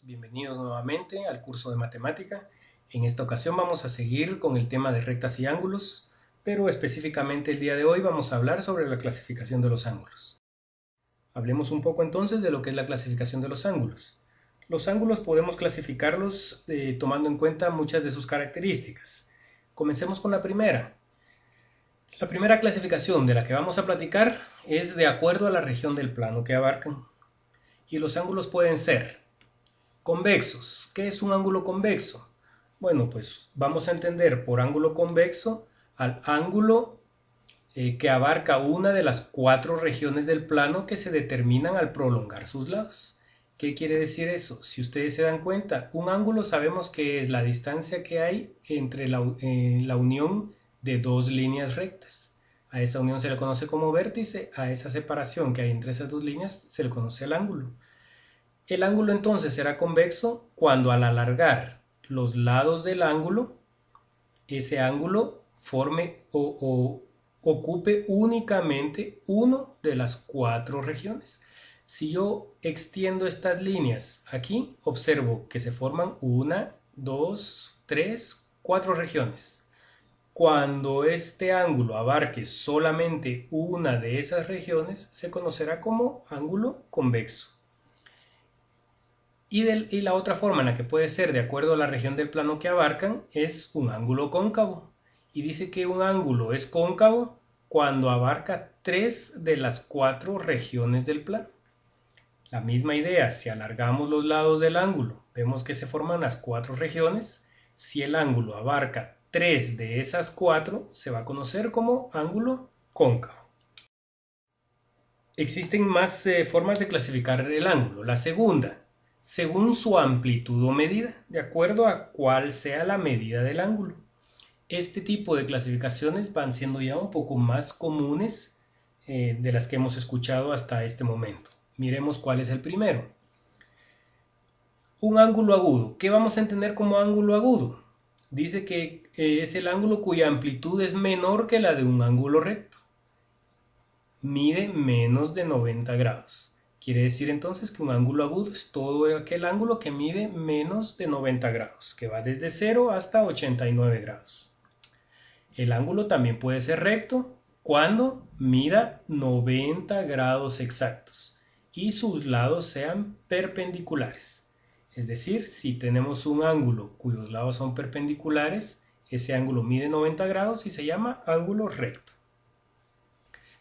Bienvenidos nuevamente al curso de matemática. En esta ocasión vamos a seguir con el tema de rectas y ángulos, pero específicamente el día de hoy vamos a hablar sobre la clasificación de los ángulos. Hablemos un poco entonces de lo que es la clasificación de los ángulos. Los ángulos podemos clasificarlos tomando en cuenta muchas de sus características. Comencemos con la primera. La primera clasificación de la que vamos a platicar es de acuerdo a la región del plano que abarcan. Y los ángulos pueden ser convexos. ¿Qué es un ángulo convexo? Bueno, pues vamos a entender por ángulo convexo al ángulo que abarca una de las cuatro regiones del plano que se determinan al prolongar sus lados. ¿Qué quiere decir eso? Si ustedes se dan cuenta, un ángulo sabemos que es la distancia que hay entre la unión de dos líneas rectas. A esa unión se le conoce como vértice, a esa separación que hay entre esas dos líneas se le conoce el ángulo. El ángulo entonces será convexo cuando al alargar los lados del ángulo, ese ángulo forme o ocupe únicamente una de las cuatro regiones. Si yo extiendo estas líneas aquí, observo que se forman 1, 2, 3, 4 regiones. Cuando este ángulo abarque solamente una de esas regiones, se conocerá como ángulo convexo. Y la otra forma en la que puede ser de acuerdo a la región del plano que abarcan es un ángulo cóncavo. Y dice que un ángulo es cóncavo cuando abarca 3 de las 4 regiones del plano. La misma idea, si alargamos los lados del ángulo, vemos que se forman las 4 regiones. Si el ángulo abarca 3 de esas 4, se va a conocer como ángulo cóncavo. Existen más formas de clasificar el ángulo. La segunda, según su amplitud o medida, de acuerdo a cuál sea la medida del ángulo. Este tipo de clasificaciones van siendo ya un poco más comunes de las que hemos escuchado hasta este momento. Miremos cuál es el primero. Un ángulo agudo. ¿Qué vamos a entender como ángulo agudo? Dice que es el ángulo cuya amplitud es menor que la de un ángulo recto. Mide menos de 90 grados. Quiere decir entonces que un ángulo agudo es todo aquel ángulo que mide menos de 90 grados, que va desde 0 hasta 89 grados. El ángulo también puede ser recto cuando mida 90 grados exactos y sus lados sean perpendiculares. Es decir, si tenemos un ángulo cuyos lados son perpendiculares, ese ángulo mide 90 grados y se llama ángulo recto.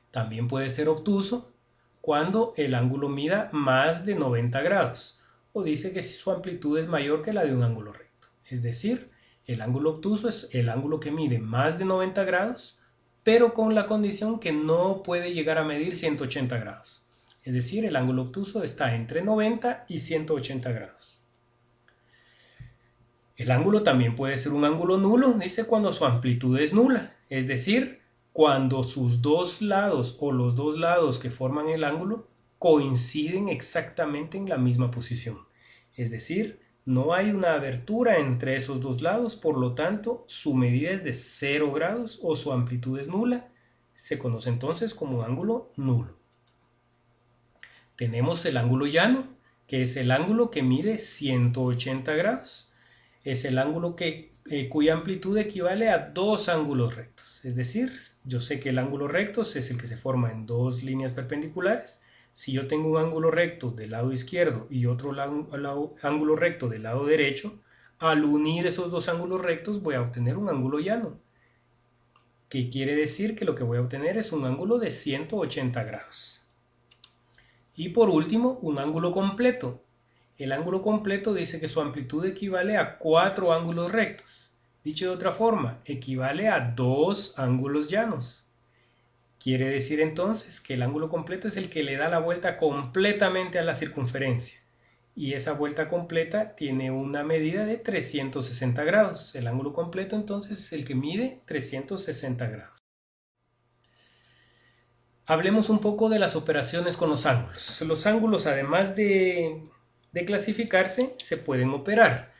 También puede ser obtuso cuando el ángulo mida más de 90 grados, o dice que si su amplitud es mayor que la de un ángulo recto. Es decir, el ángulo obtuso es el ángulo que mide más de 90 grados, pero con la condición que no puede llegar a medir 180 grados. Es decir, el ángulo obtuso está entre 90 y 180 grados. El ángulo también puede ser un ángulo nulo, dice cuando su amplitud es nula, es decir, cuando sus dos lados o los dos lados que forman el ángulo coinciden exactamente en la misma posición. Es decir, no hay una abertura entre esos dos lados, por lo tanto, su medida es de 0 grados o su amplitud es nula. Se conoce entonces como ángulo nulo. Tenemos el ángulo llano, que es el ángulo que mide 180 grados. Es el ángulo cuya amplitud equivale a dos ángulos rectos. Es decir, yo sé que el ángulo recto es el que se forma en dos líneas perpendiculares. Si yo tengo un ángulo recto del lado izquierdo y otro ángulo recto del lado derecho, al unir esos dos ángulos rectos voy a obtener un ángulo llano. ¿Qué quiere decir? Que lo que voy a obtener es un ángulo de 180 grados. Y por último, un ángulo completo. El ángulo completo dice que su amplitud equivale a 4 ángulos rectos. Dicho de otra forma, equivale a 2 ángulos llanos. Quiere decir entonces que el ángulo completo es el que le da la vuelta completamente a la circunferencia. Y esa vuelta completa tiene una medida de 360 grados. El ángulo completo entonces es el que mide 360 grados. Hablemos un poco de las operaciones con los ángulos. Los ángulos, además de clasificarse, se pueden operar.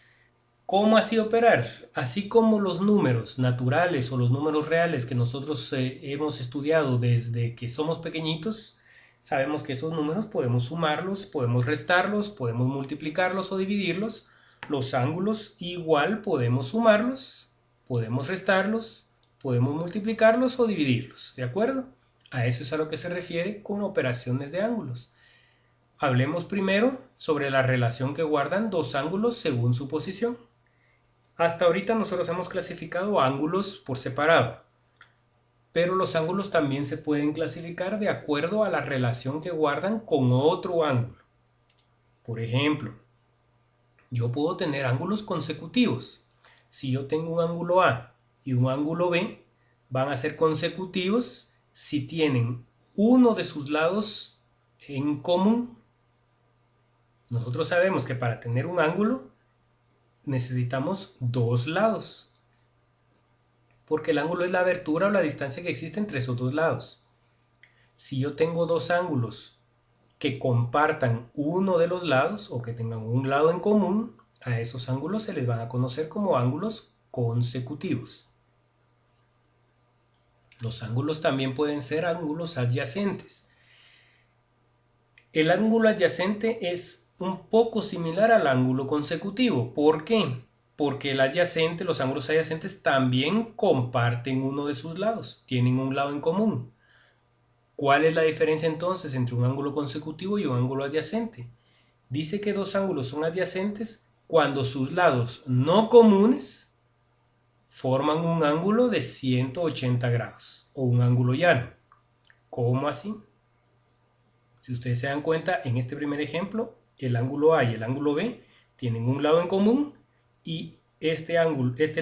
¿Cómo así operar? Así como los números naturales o los números reales que nosotros hemos estudiado desde que somos pequeñitos, Sabemos que esos números podemos sumarlos, podemos restarlos, podemos multiplicarlos o dividirlos. Los ángulos igual podemos sumarlos, podemos restarlos, podemos multiplicarlos o dividirlos, ¿de acuerdo? A eso es a lo que se refiere con operaciones de ángulos. Hablemos primero sobre la relación que guardan dos ángulos según su posición. Hasta ahorita nosotros hemos clasificado ángulos por separado, pero los ángulos también se pueden clasificar de acuerdo a la relación que guardan con otro ángulo. Por ejemplo, yo puedo tener ángulos consecutivos. Si yo tengo un ángulo A y un ángulo B, van a ser consecutivos si tienen uno de sus lados en común. Nosotros sabemos que para tener un ángulo necesitamos dos lados, porque el ángulo es la abertura o la distancia que existe entre esos dos lados. Si yo tengo dos ángulos que compartan uno de los lados o que tengan un lado en común, a esos ángulos se les van a conocer como ángulos consecutivos. Los ángulos también pueden ser ángulos adyacentes. El ángulo adyacente es un poco similar al ángulo consecutivo. ¿Por qué? Porque los ángulos adyacentes también comparten uno de sus lados, tienen un lado en común. ¿Cuál es la diferencia entonces entre un ángulo consecutivo y un ángulo adyacente? Dice que dos ángulos son adyacentes cuando sus lados no comunes forman un ángulo de 180 grados o un ángulo llano. ¿Cómo así? Si ustedes se dan cuenta, en este primer ejemplo, el ángulo A y el ángulo B tienen un lado en común y este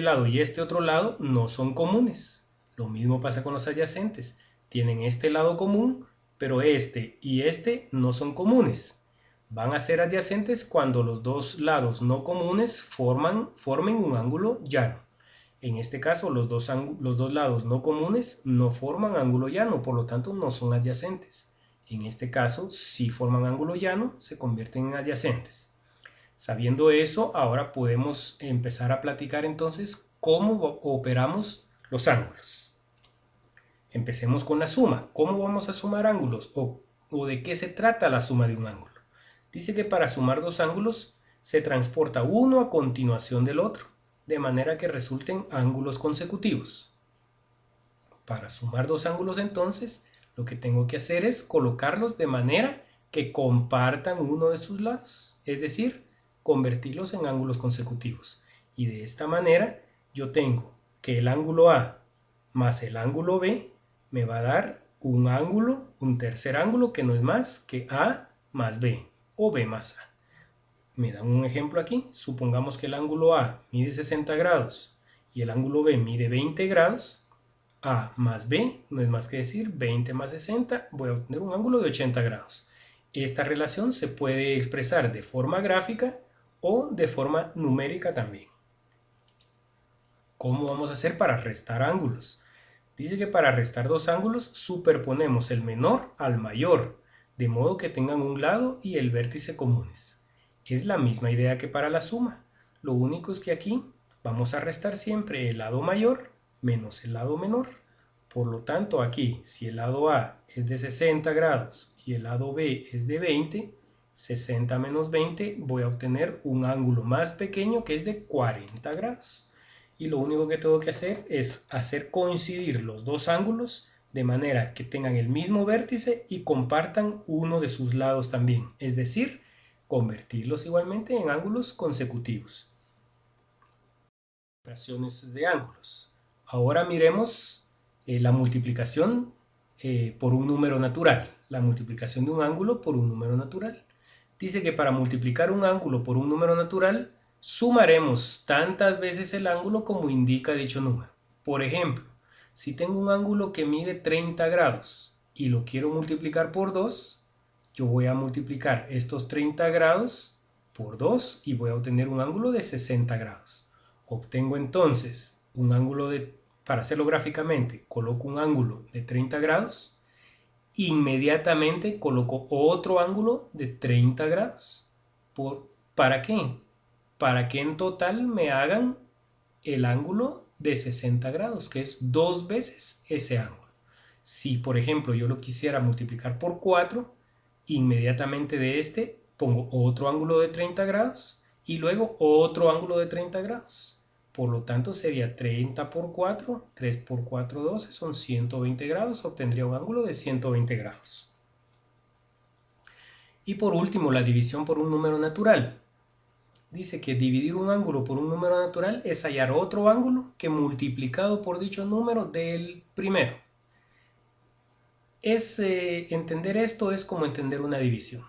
lado y este otro lado no son comunes. Lo mismo pasa con los adyacentes. Tienen este lado común, pero este y este no son comunes. Van a ser adyacentes cuando los dos lados no comunes formen un ángulo llano. En este caso, los dos lados no comunes no forman ángulo llano, por lo tanto no son adyacentes. En este caso, si forman ángulo llano, se convierten en adyacentes. Sabiendo eso, ahora podemos empezar a platicar entonces cómo operamos los ángulos. Empecemos con la suma. ¿Cómo vamos a sumar ángulos? ¿O de qué se trata la suma de un ángulo? Dice que para sumar dos ángulos se transporta uno a continuación del otro, de manera que resulten ángulos consecutivos. Para sumar dos ángulos entonces, lo que tengo que hacer es colocarlos de manera que compartan uno de sus lados, es decir, convertirlos en ángulos consecutivos. Y de esta manera yo tengo que el ángulo A más el ángulo B me va a dar un tercer ángulo que no es más que A más B o B más A. Me dan un ejemplo aquí. Supongamos que el ángulo A mide 60 grados y el ángulo B mide 20 grados. A más B no es más que decir 20 más 60, voy a obtener un ángulo de 80 grados. Esta relación se puede expresar de forma gráfica o de forma numérica también. ¿Cómo vamos a hacer para restar ángulos? Dice que para restar dos ángulos superponemos el menor al mayor, de modo que tengan un lado y el vértice comunes. Es la misma idea que para la suma. Lo único es que aquí vamos a restar siempre el lado mayor menos el lado menor. Por lo tanto, aquí, si el lado A es de 60 grados y el lado B es de 20, 60 menos 20, voy a obtener un ángulo más pequeño que es de 40 grados. Y lo único que tengo que hacer es hacer coincidir los dos ángulos de manera que tengan el mismo vértice y compartan uno de sus lados también. Es decir, convertirlos igualmente en ángulos consecutivos. Operaciones de ángulos. Ahora miremos la multiplicación por un número natural. La multiplicación de un ángulo por un número natural. Dice que para multiplicar un ángulo por un número natural, sumaremos tantas veces el ángulo como indica dicho número. Por ejemplo, si tengo un ángulo que mide 30 grados y lo quiero multiplicar por 2, yo voy a multiplicar estos 30 grados por 2 y voy a obtener un ángulo de 60 grados. Obtengo entonces un ángulo para hacerlo gráficamente, coloco un ángulo de 30 grados, inmediatamente coloco otro ángulo de 30 grados. ¿Para qué? Para que en total me hagan el ángulo de 60 grados, que es dos veces ese ángulo. Si, por ejemplo, yo lo quisiera multiplicar por 4, inmediatamente de este pongo otro ángulo de 30 grados y luego otro ángulo de 30 grados. Por lo tanto, sería 30 por 4, 3 por 4, 12, son 120 grados. Obtendría un ángulo de 120 grados. Y por último, la división por un número natural. Dice que dividir un ángulo por un número natural es hallar otro ángulo que multiplicado por dicho número del primero. Entender esto es como entender una división.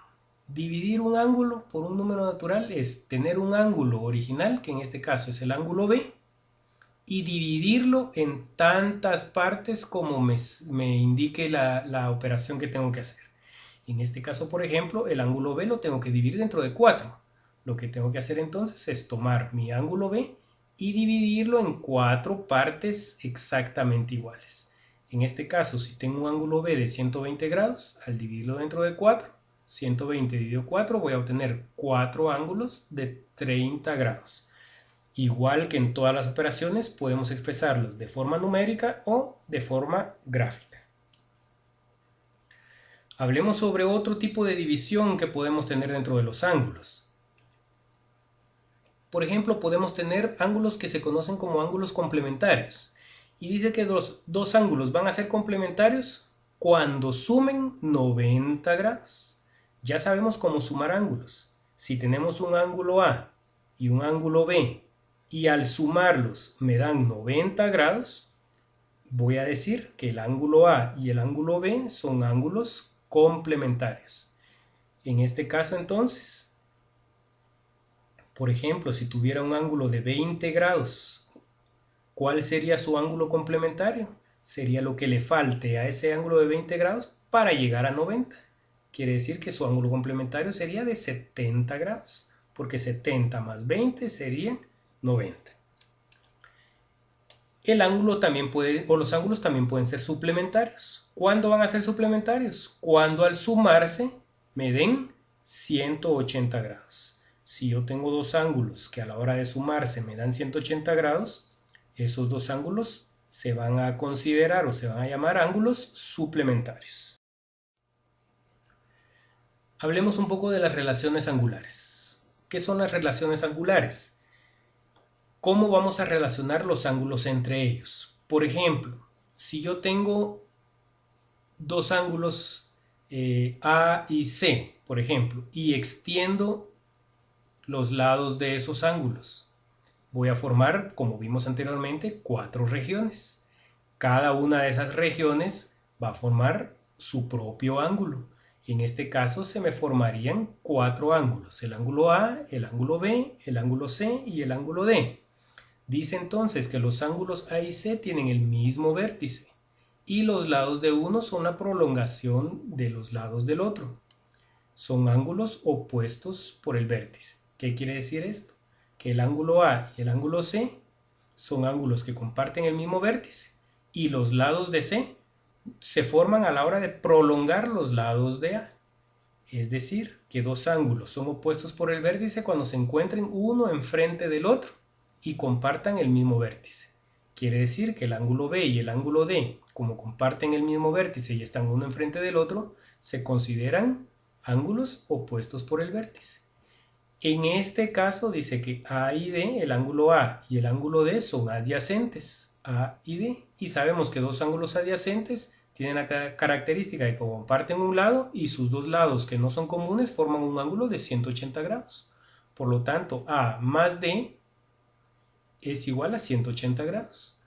Dividir un ángulo por un número natural es tener un ángulo original, que en este caso es el ángulo B, y dividirlo en tantas partes como me indique la operación que tengo que hacer. En este caso, por ejemplo, el ángulo B lo tengo que dividir dentro de 4. Lo que tengo que hacer entonces es tomar mi ángulo B y dividirlo en 4 partes exactamente iguales. En este caso, si tengo un ángulo B de 120 grados, al dividirlo dentro de 4, 120 dividido 4, voy a obtener 4 ángulos de 30 grados. Igual que en todas las operaciones, podemos expresarlos de forma numérica o de forma gráfica. Hablemos sobre otro tipo de división que podemos tener dentro de los ángulos. Por ejemplo, podemos tener ángulos que se conocen como ángulos complementarios. Y dice que los dos ángulos van a ser complementarios cuando sumen 90 grados. Ya sabemos cómo sumar ángulos. Si tenemos un ángulo A y un ángulo B y al sumarlos me dan 90 grados, voy a decir que el ángulo A y el ángulo B son ángulos complementarios. En este caso entonces, por ejemplo, si tuviera un ángulo de 20 grados, ¿cuál sería su ángulo complementario? Sería lo que le falte a ese ángulo de 20 grados para llegar a 90. Quiere decir que su ángulo complementario sería de 70 grados, porque 70 más 20 serían 90. El ángulo también puede, o los ángulos también pueden ser suplementarios. ¿Cuándo van a ser suplementarios? Cuando al sumarse me den 180 grados. Si yo tengo dos ángulos que a la hora de sumarse me dan 180 grados, esos dos ángulos se van a considerar o se van a llamar ángulos suplementarios. Hablemos un poco de las relaciones angulares. ¿Qué son las relaciones angulares? ¿Cómo vamos a relacionar los ángulos entre ellos? Por ejemplo, si yo tengo dos ángulos A y C, por ejemplo, y extiendo los lados de esos ángulos, voy a formar, como vimos anteriormente, 4 regiones. Cada una de esas regiones va a formar su propio ángulo. En este caso se me formarían 4 ángulos: el ángulo A, el ángulo B, el ángulo C y el ángulo D. Dice entonces que los ángulos A y C tienen el mismo vértice y los lados de uno son la prolongación de los lados del otro. Son ángulos opuestos por el vértice. ¿Qué quiere decir esto? Que el ángulo A y el ángulo C son ángulos que comparten el mismo vértice y los lados de C se forman a la hora de prolongar los lados de A. Es decir, que dos ángulos son opuestos por el vértice cuando se encuentren uno enfrente del otro y compartan el mismo vértice. Quiere decir que el ángulo B y el ángulo D, como comparten el mismo vértice y están uno enfrente del otro, se consideran ángulos opuestos por el vértice. En este caso dice que A y D, el ángulo A y el ángulo D son adyacentes, A y D, y sabemos que dos ángulos adyacentes tienen la característica de que comparten un lado y sus dos lados que no son comunes forman un ángulo de 180 grados. Por lo tanto, A más D es igual a 180 grados.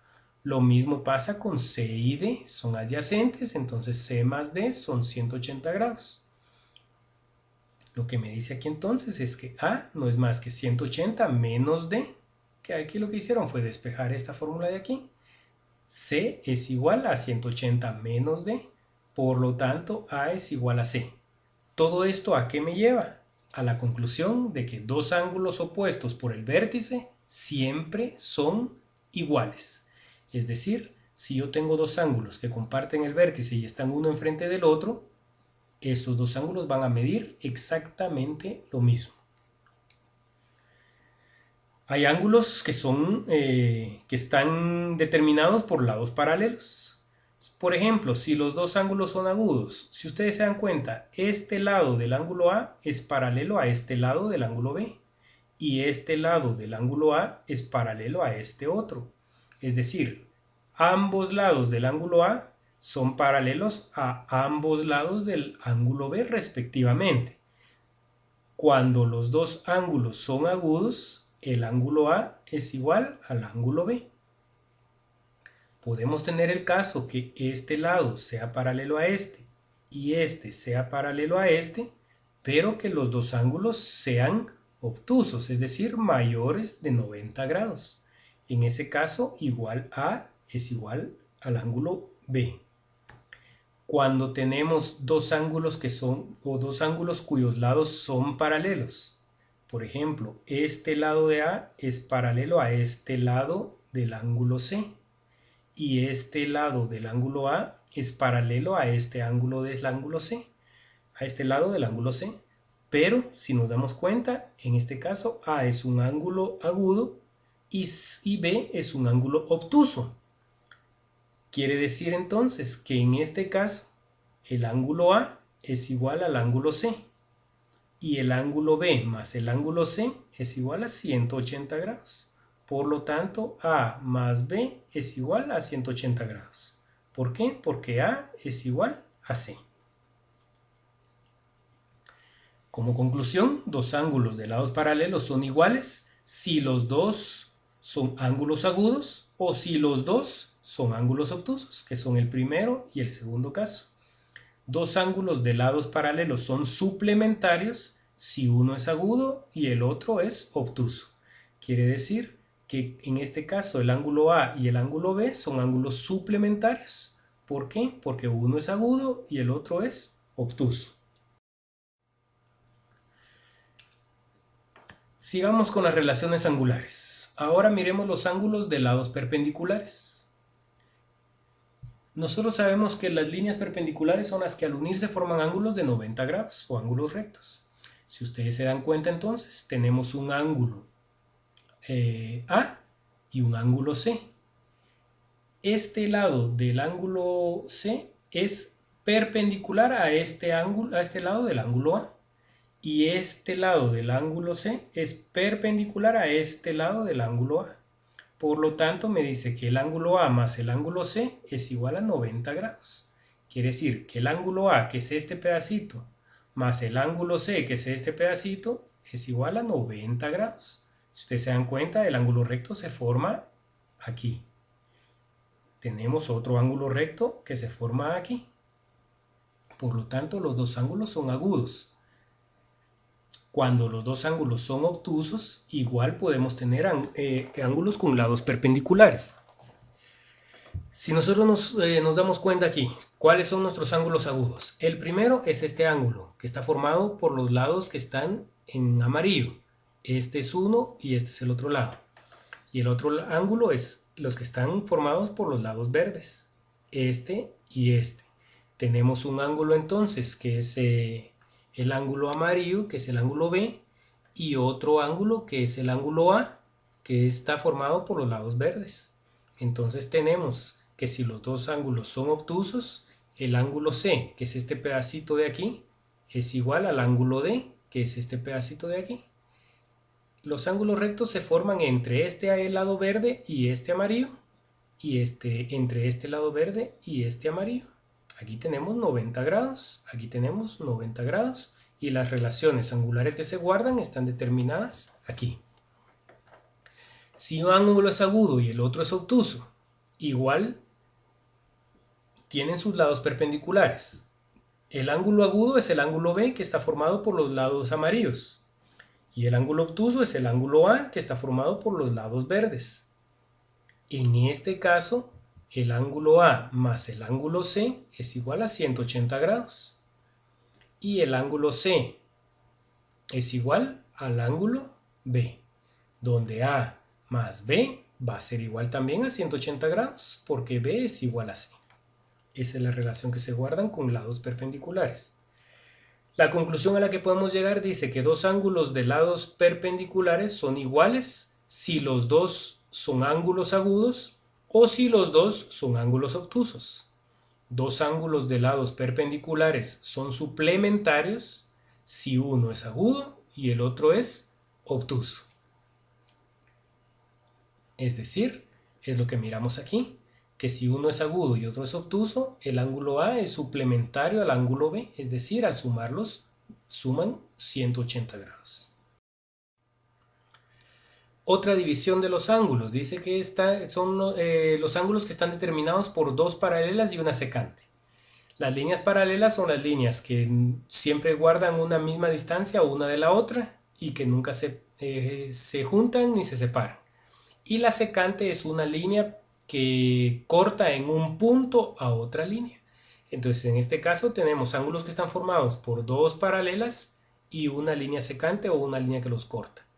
Lo mismo pasa con C y D, son adyacentes, entonces C más D son 180 grados. Lo que me dice aquí entonces es que A no es más que 180 menos D, que aquí lo que hicieron fue despejar esta fórmula de aquí. C es igual a 180 menos D, por lo tanto A es igual a C. ¿Todo esto a qué me lleva? A la conclusión de que dos ángulos opuestos por el vértice siempre son iguales. Es decir, si yo tengo dos ángulos que comparten el vértice y están uno enfrente del otro, estos dos ángulos van a medir exactamente lo mismo. Hay ángulos que están determinados por lados paralelos. Por ejemplo, si los dos ángulos son agudos, si ustedes se dan cuenta, este lado del ángulo A es paralelo a este lado del ángulo B y este lado del ángulo A es paralelo a este otro. Es decir, ambos lados del ángulo A son paralelos a ambos lados del ángulo B respectivamente. Cuando los dos ángulos son agudos, el ángulo A es igual al ángulo B. Podemos tener el caso que este lado sea paralelo a este y este sea paralelo a este, pero que los dos ángulos sean obtusos, es decir, mayores de 90 grados. En ese caso, igual A es igual al ángulo B. Cuando tenemos dos ángulos que son, o dos ángulos cuyos lados son paralelos. Por ejemplo, este lado de A es paralelo a este lado del ángulo C. Y este lado del ángulo A es paralelo a este ángulo del ángulo C, a este lado del ángulo C. Pero si nos damos cuenta, en este caso A es un ángulo agudo y B es un ángulo obtuso. Quiere decir entonces que en este caso el ángulo A es igual al ángulo C y el ángulo B más el ángulo C es igual a 180 grados. Por lo tanto, A más B es igual a 180 grados. ¿Por qué? Porque A es igual a C. Como conclusión, dos ángulos de lados paralelos son iguales si los dos son ángulos agudos o si los dos son ángulos obtusos, que son el primero y el segundo caso. Dos ángulos de lados paralelos son suplementarios si uno es agudo y el otro es obtuso. Quiere decir que en este caso el ángulo A y el ángulo B son ángulos suplementarios. ¿Por qué? Porque uno es agudo y el otro es obtuso. Sigamos con las relaciones angulares. Ahora miremos los ángulos de lados perpendiculares. Nosotros sabemos que las líneas perpendiculares son las que al unirse forman ángulos de 90 grados o ángulos rectos. Si ustedes se dan cuenta entonces, tenemos un ángulo A y un ángulo C. Este lado del ángulo C es perpendicular a este lado del ángulo A. Y este lado del ángulo C es perpendicular a este lado del ángulo A. Por lo tanto, me dice que el ángulo A más el ángulo C es igual a 90 grados. Quiere decir que el ángulo A, que es este pedacito, más el ángulo C, que es este pedacito, es igual a 90 grados. Si ustedes se dan cuenta, el ángulo recto se forma aquí. Tenemos otro ángulo recto que se forma aquí. Por lo tanto, los dos ángulos son agudos. Cuando los dos ángulos son obtusos, igual podemos tener ángulos con lados perpendiculares. Si nosotros nos damos cuenta aquí, ¿cuáles son nuestros ángulos agudos? El primero es este ángulo, que está formado por los lados que están en amarillo. Este es uno y este es el otro lado. Y el otro ángulo es los que están formados por los lados verdes. Este y este. Tenemos un ángulo entonces que es el ángulo amarillo, que es el ángulo B, y otro ángulo que es el ángulo A, que está formado por los lados verdes. Entonces tenemos que si los dos ángulos son obtusos, el ángulo C, que es este pedacito de aquí, es igual al ángulo D, que es este pedacito de aquí. Los ángulos rectos se forman entre este lado verde y este amarillo, y entre este lado verde y este amarillo. Aquí tenemos 90 grados, aquí tenemos 90 grados y las relaciones angulares que se guardan están determinadas aquí. Si un ángulo es agudo y el otro es obtuso, igual tienen sus lados perpendiculares. El ángulo agudo es el ángulo B que está formado por los lados amarillos y el ángulo obtuso es el ángulo A que está formado por los lados verdes. En este caso, el ángulo A más el ángulo C es igual a 180 grados. Y el ángulo C es igual al ángulo B, donde A más B va a ser igual también a 180 grados, porque B es igual a C. Esa es la relación que se guardan con lados perpendiculares. La conclusión a la que podemos llegar dice que dos ángulos de lados perpendiculares son iguales si los dos son ángulos agudos o si los dos son ángulos obtusos. dos ángulos de lados perpendiculares son suplementarios si uno es agudo y el otro es obtuso. Es decir, es lo que miramos aquí, que si uno es agudo y otro es obtuso, el ángulo A es suplementario al ángulo B, es decir, al sumarlos, suman 180 grados. Otra división de los ángulos, dice que son los ángulos que están determinados por dos paralelas y una secante. Las líneas paralelas son las líneas que siempre guardan una misma distancia una de la otra y que nunca se juntan ni se separan. Y la secante es una línea que corta en un punto a otra línea. Entonces, en este caso tenemos ángulos que están formados por dos paralelas y una línea secante o una línea que los corta.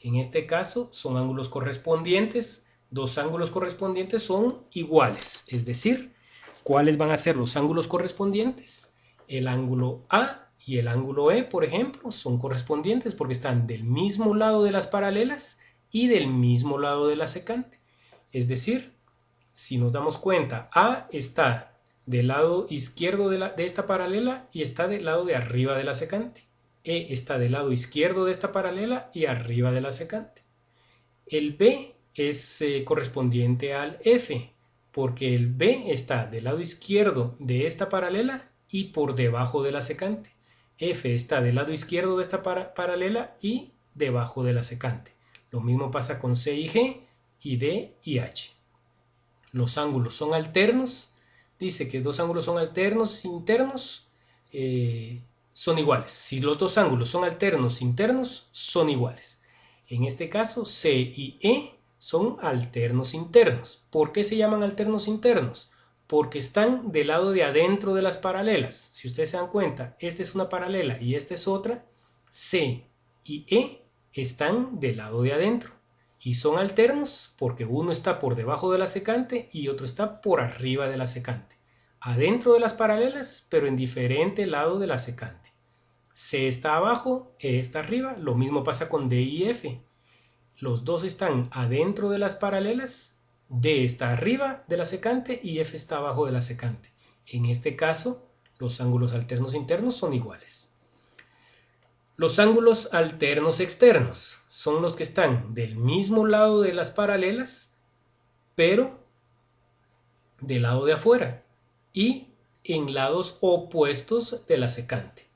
En este caso son ángulos correspondientes. Dos ángulos correspondientes son iguales. Es decir, ¿cuáles van a ser los ángulos correspondientes? El ángulo A y el ángulo E, por ejemplo, son correspondientes porque están del mismo lado de las paralelas y del mismo lado de la secante. Es decir, si nos damos cuenta, A está del lado izquierdo de esta paralela y está del lado de arriba de la secante. E está del lado izquierdo de esta paralela y arriba de la secante. El B es correspondiente al F, porque el B está del lado izquierdo de esta paralela y por debajo de la secante. F está del lado izquierdo de esta paralela y debajo de la secante. Lo mismo pasa con C y G y D y H. Los ángulos son alternos. Dice que dos ángulos son alternos internos. Son iguales. Si los dos ángulos son alternos internos, son iguales. En este caso, C y E son alternos internos. ¿Por qué se llaman alternos internos? Porque están del lado de adentro de las paralelas. Si ustedes se dan cuenta, esta es una paralela y esta es otra. C y E están del lado de adentro. Y son alternos porque uno está por debajo de la secante y otro está por arriba de la secante. Adentro de las paralelas, pero en diferente lado de la secante. C está abajo, E está arriba. Lo mismo pasa con D y F. Los dos están adentro de las paralelas. D está arriba de la secante y F está abajo de la secante. En este caso, los ángulos alternos internos son iguales. Los ángulos alternos externos son los que están del mismo lado de las paralelas, pero del lado de afuera y en lados opuestos de la secante.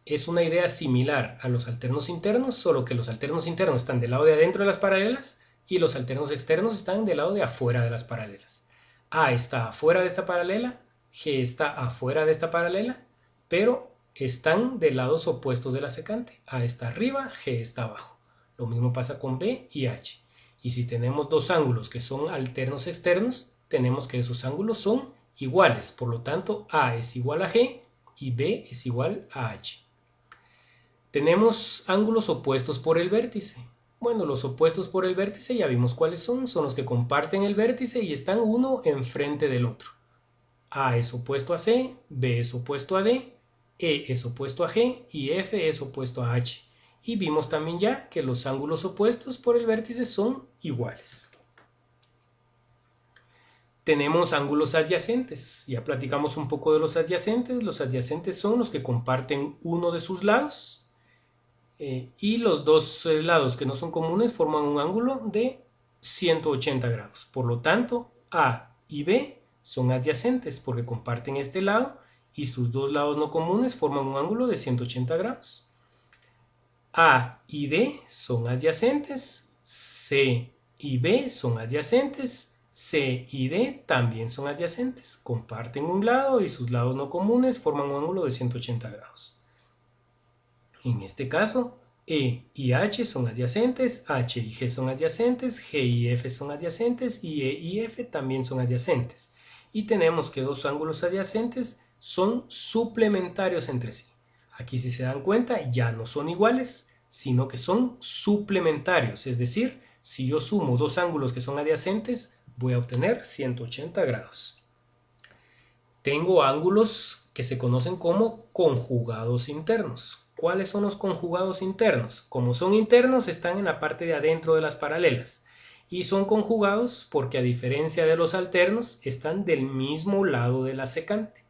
Es una idea similar a los alternos internos, solo que los alternos internos están del lado de adentro de las paralelas y los alternos externos están del lado de afuera de las paralelas. A está afuera de esta paralela, G está afuera de esta paralela, pero están de lados opuestos de la secante. A está arriba, G está abajo. Lo mismo pasa con B y H. Y si tenemos dos ángulos que son alternos externos, tenemos que esos ángulos son iguales. Por lo tanto, A es igual a G y B es igual a H. Tenemos ángulos opuestos por el vértice. Bueno, los opuestos por el vértice ya vimos cuáles son. Son los que comparten el vértice y están uno enfrente del otro. A es opuesto a C, B es opuesto a D, E es opuesto a G y F es opuesto a H. Y vimos también ya que los ángulos opuestos por el vértice son iguales. Tenemos ángulos adyacentes. Ya platicamos un poco de los adyacentes. Los adyacentes son los que comparten uno de sus lados. Y los dos lados que no son comunes forman un ángulo de 180 grados. Por lo tanto, A y B son adyacentes porque comparten este lado y sus dos lados no comunes forman un ángulo de 180 grados. A y D son adyacentes, C y B son adyacentes, C y D también son adyacentes. Comparten un lado y sus lados no comunes forman un ángulo de 180 grados. En este caso, E y H son adyacentes, H y G son adyacentes, G y F son adyacentes y E y F también son adyacentes. Y tenemos que dos ángulos adyacentes son suplementarios entre sí. Aquí, si se dan cuenta, ya no son iguales, sino que son suplementarios. Es decir, si yo sumo dos ángulos que son adyacentes, voy a obtener 180 grados. Tengo ángulos que se conocen como conjugados internos. ¿Cuáles son los conjugados internos? Como son internos, están en la parte de adentro de las paralelas. y son conjugados porque, a diferencia de los alternos, están del mismo lado de la secante.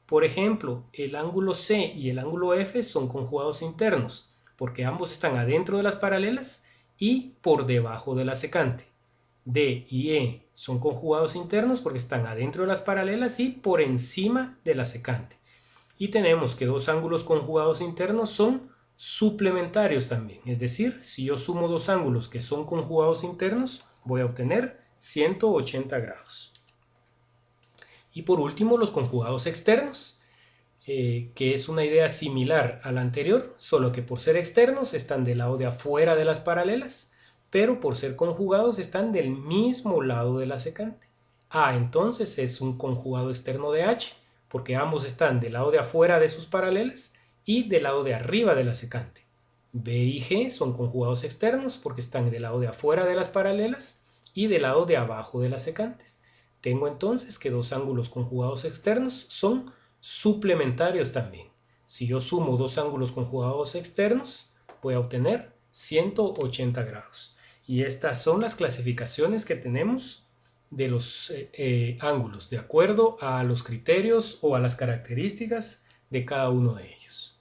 Por ejemplo, el ángulo C y el ángulo F son conjugados internos porque ambos están adentro de las paralelas y por debajo de la secante. D y E son conjugados internos porque están adentro de las paralelas y por encima de la secante. Y tenemos que dos ángulos conjugados internos son suplementarios también. Es decir, si yo sumo dos ángulos que son conjugados internos, voy a obtener 180 grados. Y por último, los conjugados externos, que es una idea similar a la anterior, solo que por ser externos están del lado de afuera de las paralelas, pero por ser conjugados están del mismo lado de la secante. A entonces es un conjugado externo de H, porque ambos están del lado de afuera de sus paralelas y del lado de arriba de la secante. B y G son conjugados externos porque están del lado de afuera de las paralelas y del lado de abajo de las secantes. Tengo entonces que dos ángulos conjugados externos son suplementarios también. Si yo sumo dos ángulos conjugados externos, voy a obtener 180 grados. Y estas son las clasificaciones que tenemos de los ángulos, de acuerdo a los criterios o a las características de cada uno de ellos.